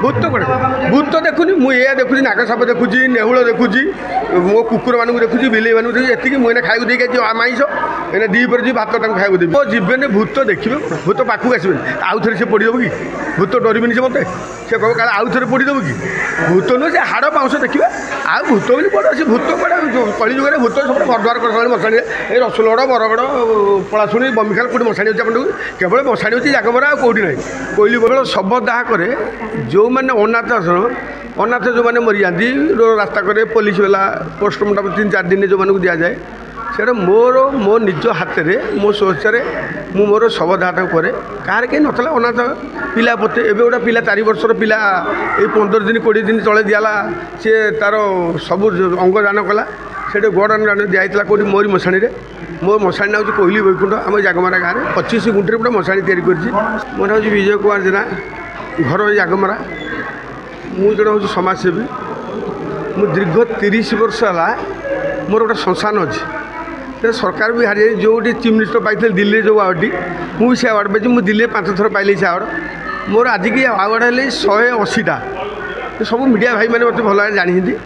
भूत कौन भूत देखुनी मुझे देखुची नागसाप देखुची नेहुल देखुची मो कुकुर मानू देखुची बिले मानू देखी ये मुझे खाई देखे आमाइश एने दीपर जी भात खाई देवी जीवन भूत देखिए भूत पाखक आसबे आउ थे पड़देव कि भूत डरबी से मत से कह काले आउ थे पड़देव कि भूत नुह से हाड़ पाउस देखिए आ भूत बोली कौन अच्छे भूत कौन कलिजुगे भूत सब घरद्वार कर सारे मशाणी ये रसुलगड़ बरगड़ पलाशुणी बमिखाल कौट मशाणी अच्छे अपन केवल मशाणी अच्छी जागमरा कौटी ना कोईली बगल शव दाह करे जो मैंने अनाथ आश्रम अनाथ जो मैंने मरी जाती रास्ता करे पुलिस वाला पोस्टमार्टम 3-4 दिन जो मानक दि जाए से मोर मो निज हाथ में मो सोचारे मु मोर शव दाहटा करे कह कहीं नाला अनाथ पिला पोते एवं गोटे पिला 4 वर्षर पिला ये 15 दिन 20 दिन तले दिला सी तार सब अंगदान कला से गोड़ दिखाई कौटी मोरी मशाणी मो मशाणी ना हूँ कोहली बैकुंठ आम जागमरा गाँव में 25 गुंठे गोटे मशाणी तैयारी मोर हूँ विजय कुमार जेना घर जागमरा मु जड़े हूँ समाजसेवी मु दीर्घ 30 वर्ष है मोर गोटे संस्थान अच्छी सरकार भी हारी जो चीफ मिनिस्टर पाई दिल्ली जो आवार्डी मुझे से आवार्ड पाई मुझे दिल्ली 5 थर पाइली से आवार्ड मोर आज की आवार्ड है 180टा सब मीडिया भाई मैंने मत भल जानी जे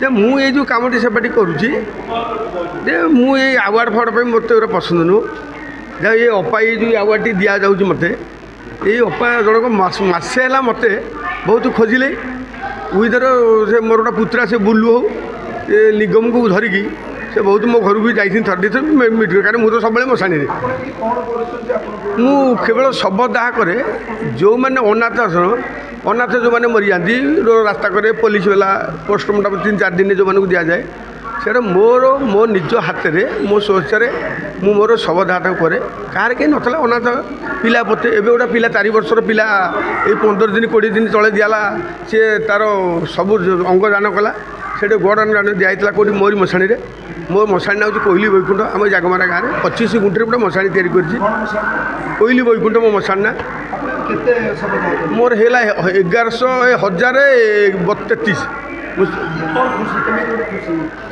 मुझे जो कमटी सेपाटी करुँचे मुझे आवार्ड फावार्ड पर मत पसंद नुह ये अपा ये जो आवार्ड दि जाऊँगी मत ये अपा जनक मसे है मत बहुत खोजिले उधर से मोर गोटे पुत्रा से बुलू हो निगम को धरिकी से बहुत मो घर भी जाइए थर्ड कारण मुझे सब मशाणी मु केवल शव दाह करे जो मैंने अनाथ आश्रम अनाथ जो मैंने मरी जाती रास्ता करे पुलिस वाला पोस्टमार्टम 3-4 दिन जो मानक दि जाए से मोर मो निज हाथ में मो सोचारे मु मोर शव दाहटा करे कह कहीं नाला अनाथ पिला पोते एवं गोटे पिला 4 वर्षर पिला ये 15 दिन 20 दिन तले दिला सी तार सब अंगदान कला से गोड़ दिखाई कौटी मोरी मशाणी मो मशाणी ना हूँ कोहली बैकुंठ आम जागमरा गाँव में 25 गुंठे गोटे मशाणी तैयारी कोहली बैकुंठ मो मशाणी ना मोर है 1133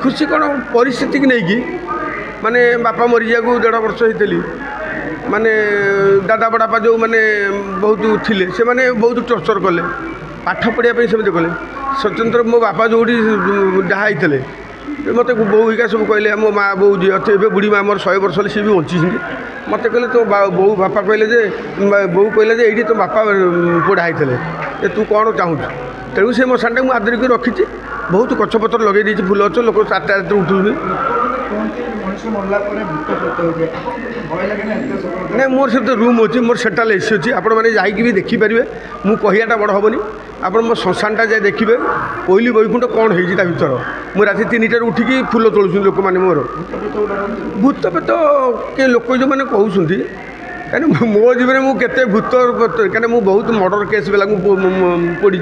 खुशी कौन परिस्थिति की नहीं माने बापा मरीजा को 1.5 वर्ष होती माने दादा बड़ापा जो मैंने बहुत थिले से माने बहुत टर्चर कले पाठ पढ़ाई सेमती कले स्वतंत्र मो बापा जो जहाँ होते मत बो हिका सब कहले मो माँ बो जी अच्छे बुढ़ी माँ मोर 100 वर्ष सी भी बची मत कहले तो बो बापा कहले बो कहले ये तो बापा पढ़ाई थे तू कौन चाहूँ तेणु से मशाणी मुझे आदरिक रखी बहुत गछपतर लगे फूल गच लोक 4टा रात उठुनी ना मोर से रूम अच्छी मोर सेंट्रल एसी अच्छी आपण मैंने जाकि भी देखिपारे मु कहियाटा बड़ हेनी आप श्मशानटा जाए देखिए कोहली बैकुंठ कौन होता भर मुझे राति 3टार उठिकी फूल तोलुँ लोक मैंने मोर भूत पेत के लोक जो मैंने कहते कहीं मो जीवन मुझे भूत कहीं मुझे बहुत मर्डर केस वाला पड़ी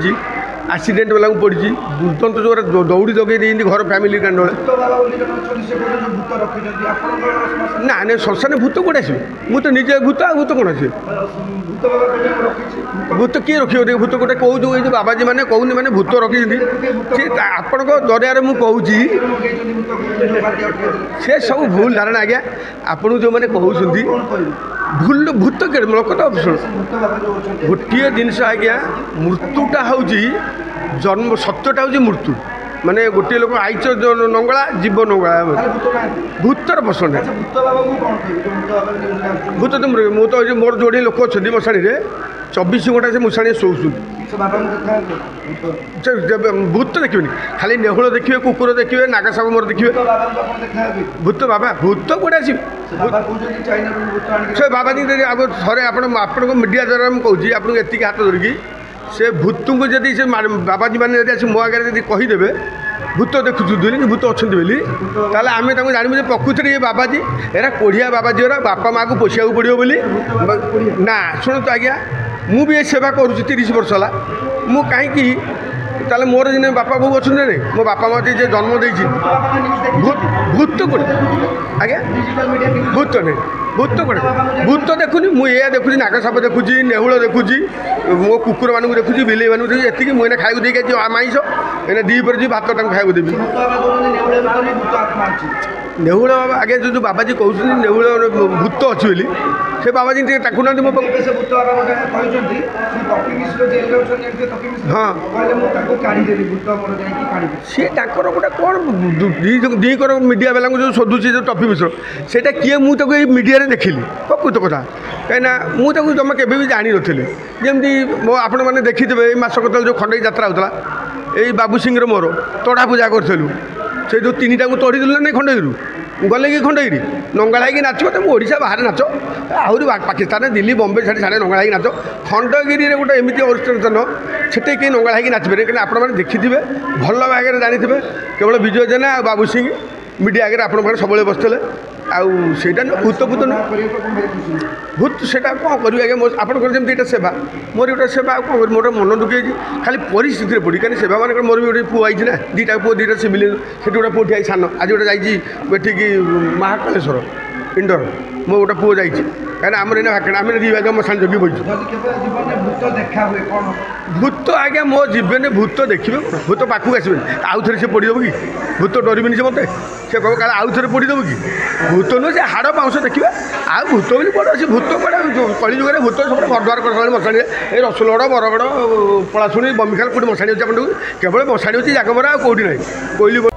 एक्सीडेंट वाला पड़ी दुर्दांत जो दौड़ी जगह घर फैमिली कांड ना ना श्मशान भूत कौन आस मुझे तो निजे भूत आ भूत कौन आस भूत किए रखिए भूत गोटे कौ जो बाबाजी मैंने कहूनी मैंने भूत रखी सी आपण जरिया मुझे से सब भूल धारणा आज्ञा आपन जो मैंने कहते भूल भूत के लोक तो गोटे जिनस आज्ञा मृत्युटा हूँ जन्म सत्यटा हूँ मृत्यु माने गोटे लोक आईच नंगला जीव नंगला भूतर पसंद भूत तो मुझे मोर जोड़े लोक अच्छा मशाणी 24 घंटा से मशाणी शोचुँ भूत तो देखिए खाली नेहुल देखिए कुकुर देखिए नागसाप मोर देखिए भूत बाबा भूत कौटे आस बाबा थे आप मीडिया द्वारा मुझे आपको एति हाथ धरिकी से भूत को जब से बाबाजी मैंने मो आगे कहीदेवे भूत देखुँ कि भूत अच्छा बोली ताल आम जानू प्रकृति में ये बाबाजी एरा कोढ़िया बाबाजी बापा माँ को पोषिया पड़ो बोली ना शुणु आज्ञा मु भी ये सेवा करुँच 30 वर्ष है मु कहीं ताले मोर जिन बापा बोऊ अच्छे ना मो बापा माँ जे जन्म दे भूत कौन आज्ञा भूत नहीं भूत कौन भूत देखुनी मुझे देखुची नाग साप देखुची नेहुल देखुची मो कुकुर मानू देखुची बिलेई मानू देखुची ये मुझे खाई देखे माइस एने दीपर जी भात खाई देवी नेहुल बाबा आगे जो बाबाजी कहते नेहुल भूत अच्छी बोली से बाबाजी ना मो हाँ सी गोटे कौन दीकर मीडिया वाला जो शोधुची जो टफी मिश्र से किए मुझे मीडिया देखिली प्रकृत कथा कहीं मुझे जमा के जानी नी जमी मो आपण मैंने देखिथे मस कत जो खंडई यात्रा होता यही बाबू सिंह मोर तड़ा पूजा करूँ से जो तीन टाक तोड़ी ना खंडईरू गले कि खंडई नंगाड़ा ही नाच तुम ओडिशा बाहर नाच आहरी पाकिस्तान दिल्ली बम्बे साढ़े नंगाड़ा ही नाच खंडगिरी गोटे एमती अनुष्ठान से कहीं नंगाड़ा ही नाचबे कहीं आपने देखिथे भल भाग जानी केवल विजय जेना बाबू सिंह मीडिया आगे आप सब बसते आईटा भूत भूत भूत से कौन करेंगे आगे आपंकर जमी यहाँ सेवा मोर गोटे सेवा कौन कर मोर मन दुखे खाली परिस्थिति पड़ी कहीं सेवा मान मोर भी गोटे पुआ आई ना दुटा पुआ दुटा सिविल से गोटे पुआ ठिया सान आज गोटे जाठी महाकालेश्वर इंडोर मो गोटे पुआ जा कहीं आम भाकड़ा आम दी भाग मसान जगि बच भूत आज्ञा मो जीवन भूत देखिए भूत पाखक आसबे आउ थे से पड़देव कि भूत डरबिनी से मत से कह काले आउ थे पड़देव कि भूत नुह से हाड़ पाउस देखिए आ भूत भी कौन अच्छे भूत कड़े कलिजुगे भूत सब घरद्वार कर मशाणी ये रसुलगड़ बरगड़ पलाशुणी बम्बिखाल कौट मशाणी अच्छे अपन केवल मशाणी अच्छी जागमरा कौटी ना कोईली